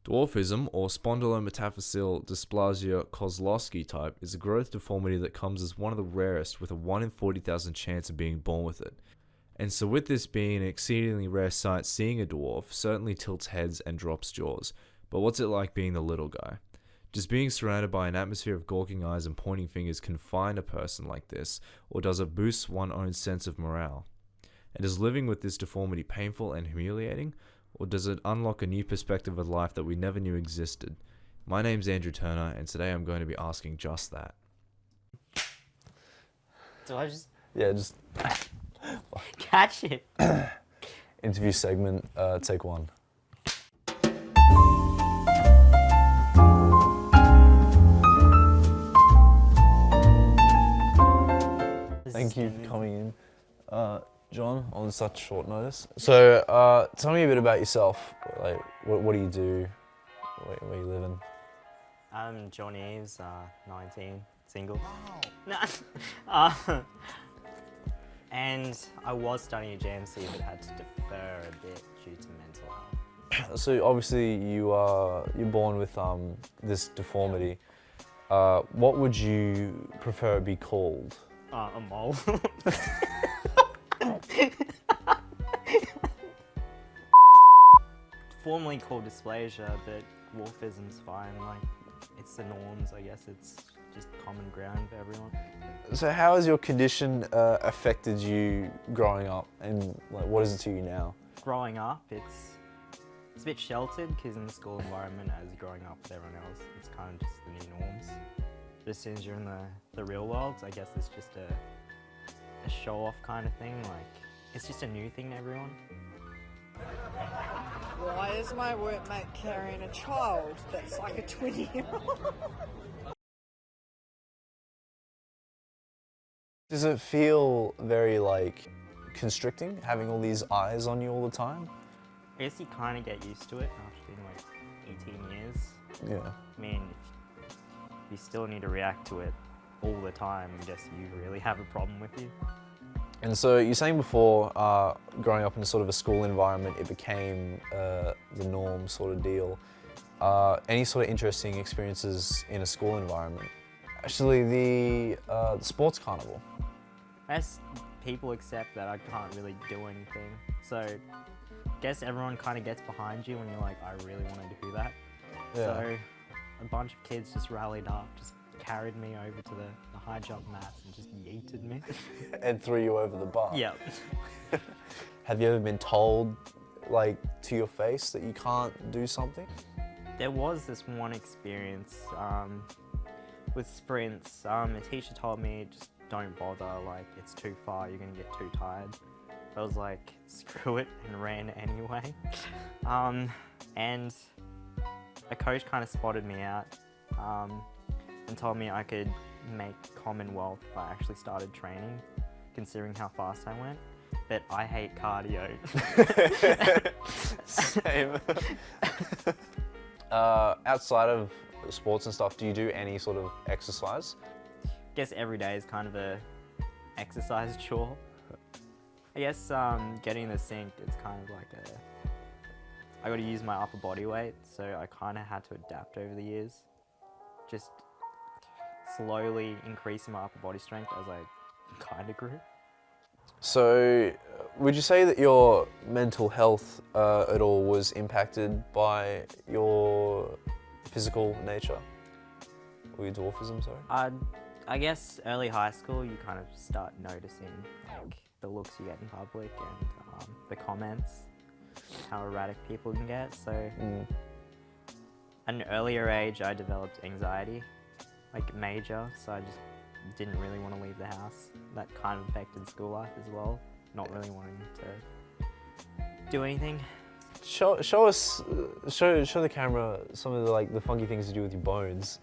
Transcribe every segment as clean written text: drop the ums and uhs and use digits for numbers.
Dwarfism, or spondylometaphyseal dysplasia Kozlowski type, is a growth deformity that comes as one of the rarest, with a 1 in 40,000 chance of being born with it. And so with this being an exceedingly rare sight, seeing a dwarf certainly tilts heads and drops jaws. But what's it like being the little guy? Does being surrounded by an atmosphere of gawking eyes and pointing fingers confine a person like this, or does it boost one's own sense of morale? And is living with this deformity painful and humiliating? Or does it unlock a new perspective of life that we never knew existed? My name's Andrew Turner, and today I'm going to be asking just that. Do I just Yeah, just catch it? interview segment, take one. Thank you for coming in, John, on such short notice. So, tell me a bit about yourself. Like, what do you do? Where you living? I'm John Eves, 19, single. No. And I was studying at JMC, but had to defer a bit due to mental health. So, obviously, you're born with this deformity. What would you prefer it be called? A mole. Formerly called dysplasia, but dwarfism's fine. Like, it's the norms, I guess. It's just common ground for everyone. So, how has your condition affected you growing up, and like, what is it to you now? Growing up, it's a bit sheltered because in the school environment, as growing up with everyone else, it's kind of just the new norms. But as soon as you're in the real world, I guess it's just a show-off kind of thing. Like, it's just a new thing to everyone. Why is my workmate carrying a child that's like a 20-year-old? Does it feel very like constricting, having all these eyes on you all the time? I guess you kind of get used to it after being like 18 years. Yeah. I mean, if you still need to react to it all the time, I guess you really have a problem with you. And so you're saying before, growing up in a sort of a school environment, it became the norm sort of deal. Any sort of interesting experiences in a school environment? Actually, the sports carnival. I guess people accept that I can't really do anything. So I guess everyone kind of gets behind you when you're like, I really want to do that. Yeah. So a bunch of kids just rallied up, just carried me over to the high jump mats and just yeeted me. And threw you over the bar. Yep. Have you ever been told, like, to your face that you can't do something? There was this one experience with sprints. A teacher told me, just don't bother, like, it's too far, you're gonna get too tired. I was like, screw it, and ran anyway. And a coach kind of spotted me out and told me I could make Commonwealth if I actually started training, considering how fast I went. But I hate cardio. Same. Outside of sports and stuff, do you do any sort of exercise? Guess every day is kind of a exercise chore. I guess getting in the sink, it's kind of like I got to use my upper body weight, so I kind of had to adapt over the years. Just slowly increasing my upper body strength as I kind of grew. So, would you say that your mental health at all was impacted by your physical nature? Or your dwarfism, sorry? I guess early high school, you kind of start noticing like the looks you get in public and the comments, how erratic people can get. So, at an earlier age, I developed anxiety, like major, so I just didn't really want to leave the house. That kind of affected school life as well, not really wanting to do anything. Show the camera some of the funky things to do with your bones.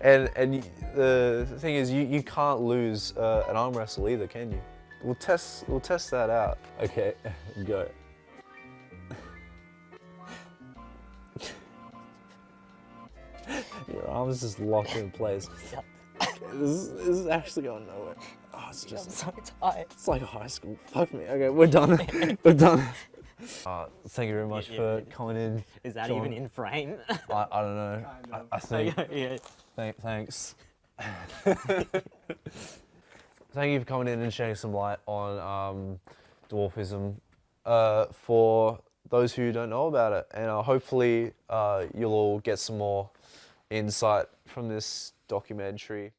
and the thing is, you can't lose an arm wrestle either, can you? We'll test that out. Okay, go. Your arm's just locked in place. This is actually going nowhere. Oh, it's I'm just, so tired. it's like high school. Fuck me. Okay, we're done. We're done. Thank you very much for coming in. Is that John. even in frame? I don't know. I think. yeah. Thanks. Thank you for coming in and shedding some light on dwarfism. For those who don't know about it, and hopefully you'll all get some more insight from this documentary.